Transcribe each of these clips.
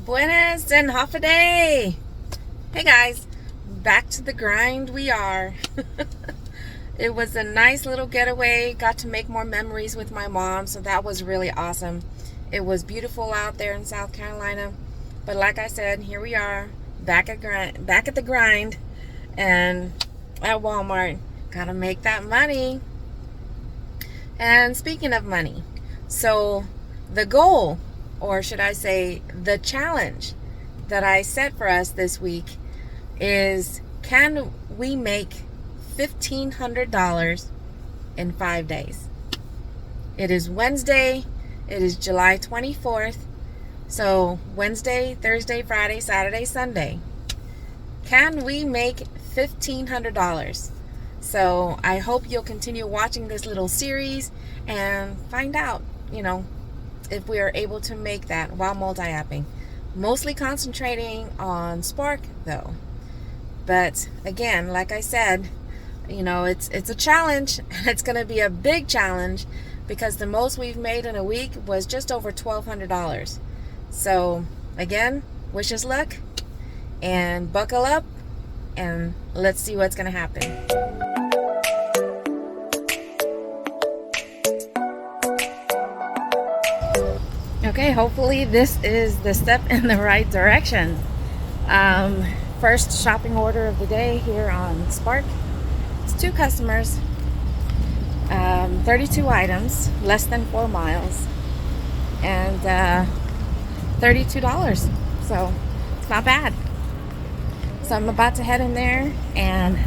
Buenas and half a day. Hey guys, back to the grind we are. It was a nice little getaway. Got to make more memories with my mom, so that was really awesome. It was beautiful out there in South Carolina, but like I said, here we are back at the grind, and at Walmart. Gotta make that money. And speaking of money, so the goal, or should I say the challenge that I set for us this week is, can we make $1,500 in 5 days? It is Wednesday. It is July 24th. So Wednesday, Thursday, Friday, Saturday, Sunday. Can we make $1,500? So I hope you'll continue watching this little series and find out, if we are able to make that while multi-apping. Mostly concentrating on Spark though. But again, like I said, it's a challenge, and it's going to be a big challenge because the most we've made in a week was just over $1,200. So again, wish us luck and buckle up and let's see what's going to happen. Okay, hopefully this is the step in the right direction. First shopping order of the day here on Spark. It's 2 customers, 32 items, less than 4 miles, and $32. So it's not bad. So I'm about to head in there and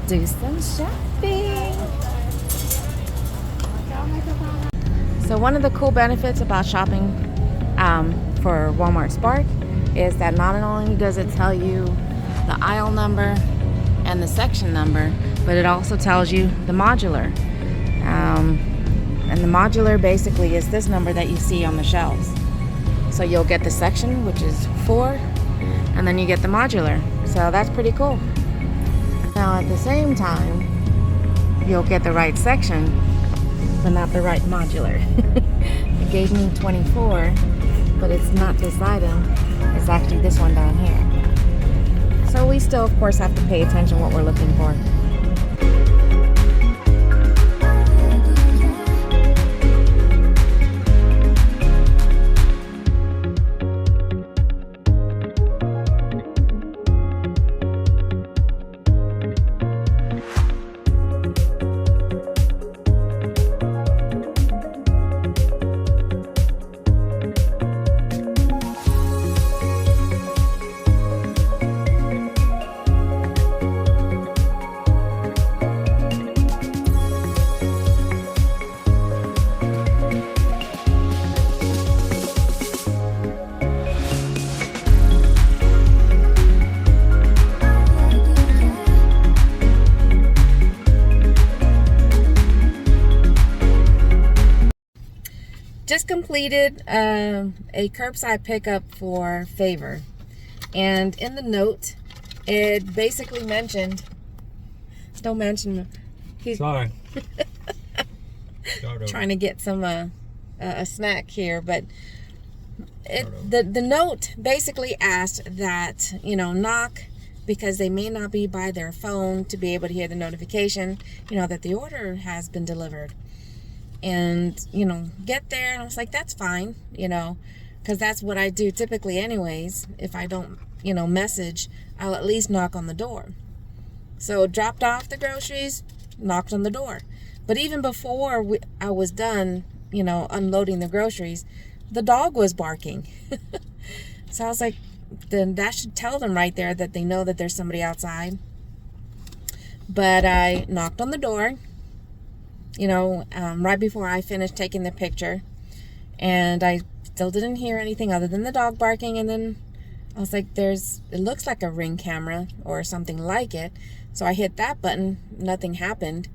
do some shopping. So one of the cool benefits about shopping for Walmart Spark is that not only does it tell you the aisle number and the section number, but it also tells you the modular. And the modular basically is this number that you see on the shelves. So you'll get the section, which is 4, and then you get the modular. So that's pretty cool. Now at the same time, you'll get the right section, but not the right modular. It gave me 24, but it's not this item. It's actually this one down here. So we still, of course, have to pay attention to what we're looking for. Just completed a curbside pickup for Favor, and in the note it basically mentioned, don't mention, he's sorry. trying to get some a snack here, but the note basically asked that knock, because they may not be by their phone to be able to hear the notification that the order has been delivered. And get there, and I was like, that's fine, because that's what I do typically anyways. If I don't message, I'll at least knock on the door. So dropped off the groceries, knocked on the door. But even before I was done unloading the groceries, the dog was barking. So I was like, then that should tell them right there that they know that there's somebody outside. But I knocked on the door right before I finished taking the picture, and I still didn't hear anything other than the dog barking. And then I was like, it looks like a Ring camera or something like it. So I hit that button, nothing happened.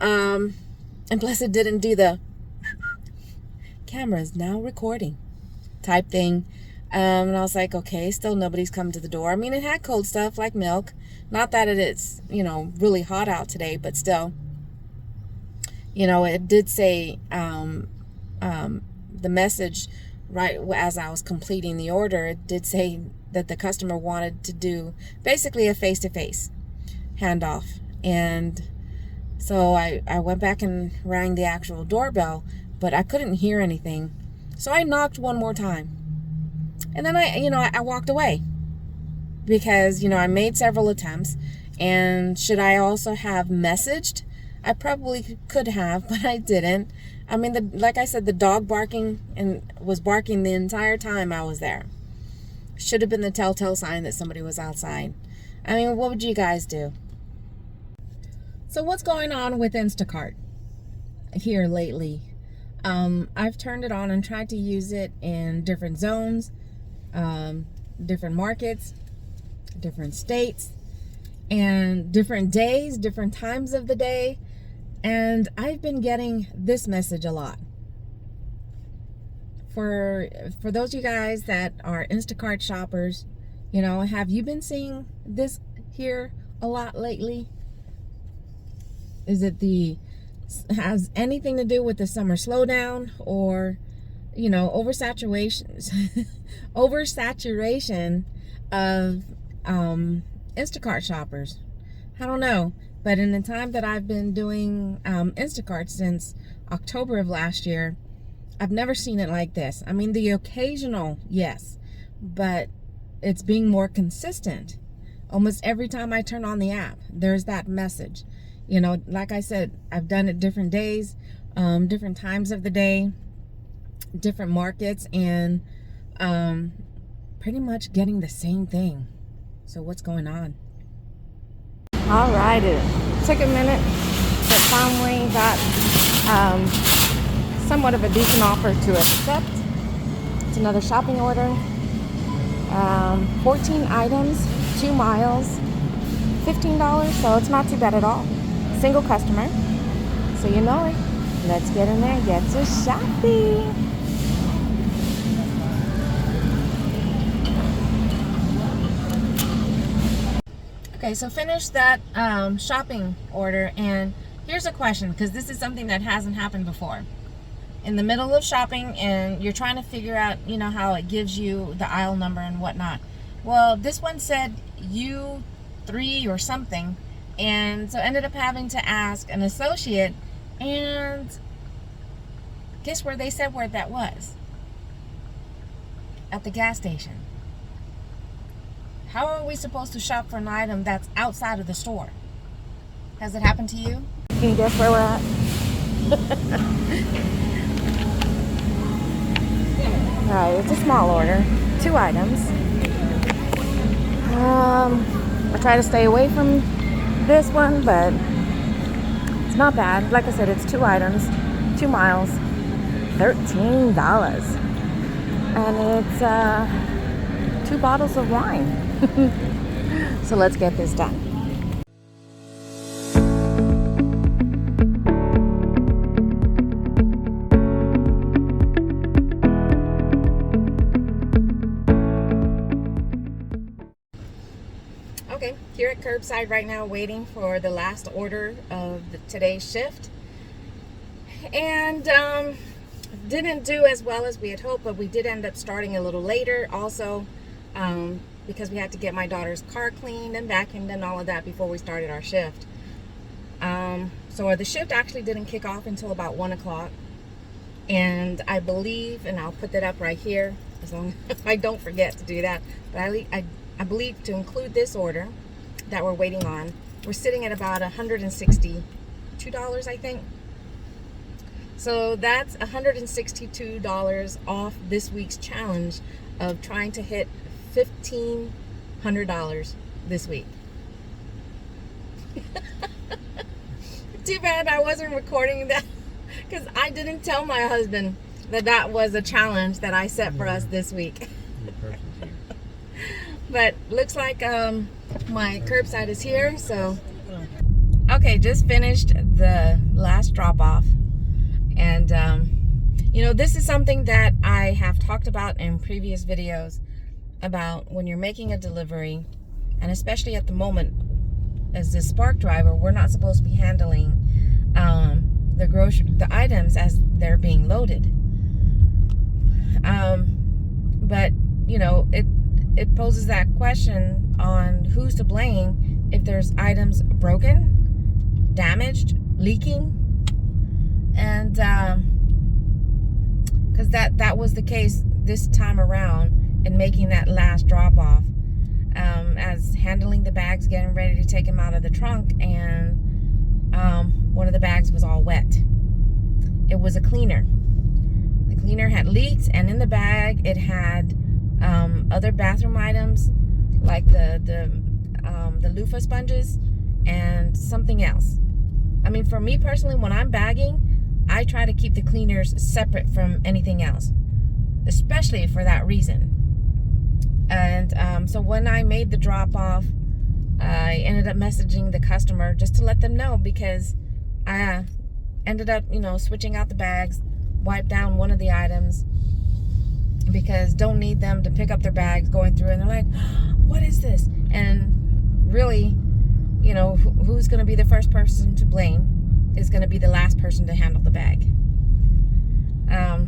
And plus it didn't do the camera's now recording type thing. And I was like, okay, still nobody's come to the door. I mean, it had cold stuff like milk. Not that it's, really hot out today, but still. It did say the message right as I was completing the order, it did say that the customer wanted to do basically a face-to-face handoff. And so I went back and rang the actual doorbell, but I couldn't hear anything. So I knocked one more time. And then I walked away because, I made several attempts. And should I also have messaged? I probably could have, but I didn't. I mean, like I said, the dog was barking the entire time I was there. Should have been the telltale sign that somebody was outside. I mean, what would you guys do? So what's going on with Instacart here lately? I've turned it on and tried to use it in different zones, different markets, different states, and different days, different times of the day. And I've been getting this message a lot. For those of you guys that are Instacart shoppers, have you been seeing this here a lot lately? Has anything to do with the summer slowdown or, oversaturation of Instacart shoppers? I don't know. But in the time that I've been doing Instacart since October of last year, I've never seen it like this. I mean, the occasional, yes, but it's being more consistent. Almost every time I turn on the app, there's that message. Like I said, I've done it different days, different times of the day, different markets, and pretty much getting the same thing. So what's going on? All right, it took a minute, but finally got somewhat of a decent offer to accept. It's another shopping order. 14 items, 2 miles, $15, so it's not too bad at all. Single customer, so you know it. Let's get in there and get to shopping. Okay, so finished that shopping order, and here's a question, because this is something that hasn't happened before. In the middle of shopping, and you're trying to figure out, how it gives you the aisle number and whatnot. Well, this one said U3 or something, and so ended up having to ask an associate, and guess where they said where that was? At the gas station. How are we supposed to shop for an item that's outside of the store? Has it happened to you? Can you guess where we're at? Alright, it's a small order. 2 items. I try to stay away from this one, but it's not bad. Like I said, it's 2 items, 2 miles, $13. And it's 2 bottles of wine. So let's get this done. Okay, here at Curbside right now, waiting for the last order of today's shift. And didn't do as well as we had hoped, but we did end up starting a little later. Also, because we had to get my daughter's car cleaned and vacuumed and all of that before we started our shift. So the shift actually didn't kick off until about 1 o'clock. And I believe, and I'll put that up right here, as long as I don't forget to do that, but I believe to include this order that we're waiting on, we're sitting at about $162, I think. So that's $162 off this week's challenge of trying to hit $1,500 this week. Too bad I wasn't recording that, because I didn't tell my husband that was a challenge that I set for us this week. But looks like my curbside is here, so okay, just finished the last drop off. And this is something that I have talked about in previous videos about when you're making a delivery, and especially at the moment as the Spark driver, we're not supposed to be handling the items as they're being loaded. But you know, it poses that question on who's to blame if there's items broken, damaged, leaking. And because that was the case this time around in making that last drop off, as handling the bags, getting ready to take them out of the trunk, and one of the bags was all wet. It was a cleaner. The cleaner had leaked, and in the bag it had other bathroom items like the loofah sponges and something else. I mean, for me personally, when I'm bagging, I try to keep the cleaners separate from anything else, especially for that reason. And so when I made the drop off, I ended up messaging the customer just to let them know, because I ended up, switching out the bags, wiped down one of the items, because don't need them to pick up their bags going through, and they're like, what is this? And really, who's going to be the first person to blame is going to be the last person to handle the bag.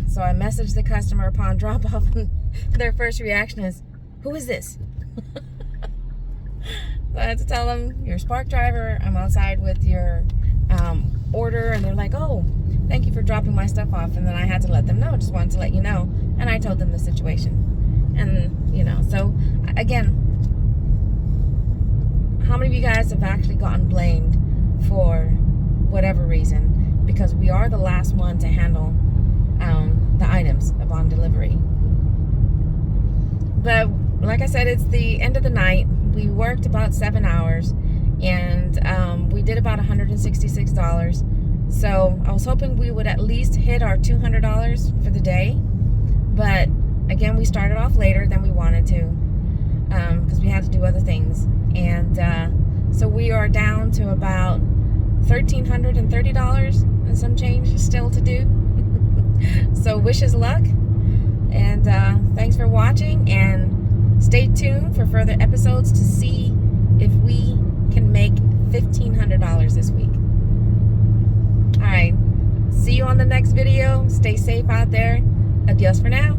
So I messaged the customer upon drop off, and their first reaction is, who is this? So I had to tell them, you're a Spark driver, I'm outside with your order. And they're like, oh, thank you for dropping my stuff off. And then I had to let them know, just wanted to let you know. And I told them the situation. And, so again, how many of you guys have actually gotten blamed for whatever reason? Because we are the last one to handle the items upon delivery. But like I said, it's the end of the night. We worked about 7 hours, and we did about $166. So I was hoping we would at least hit our $200 for the day. But again, we started off later than we wanted to, because we had to do other things. And so we are down to about $1,330 and some change still to do. So wish us luck. And thanks for watching, and stay tuned for further episodes to see if we can make $1,500 this week. All right, see you on the next video. Stay safe out there. Adios for now.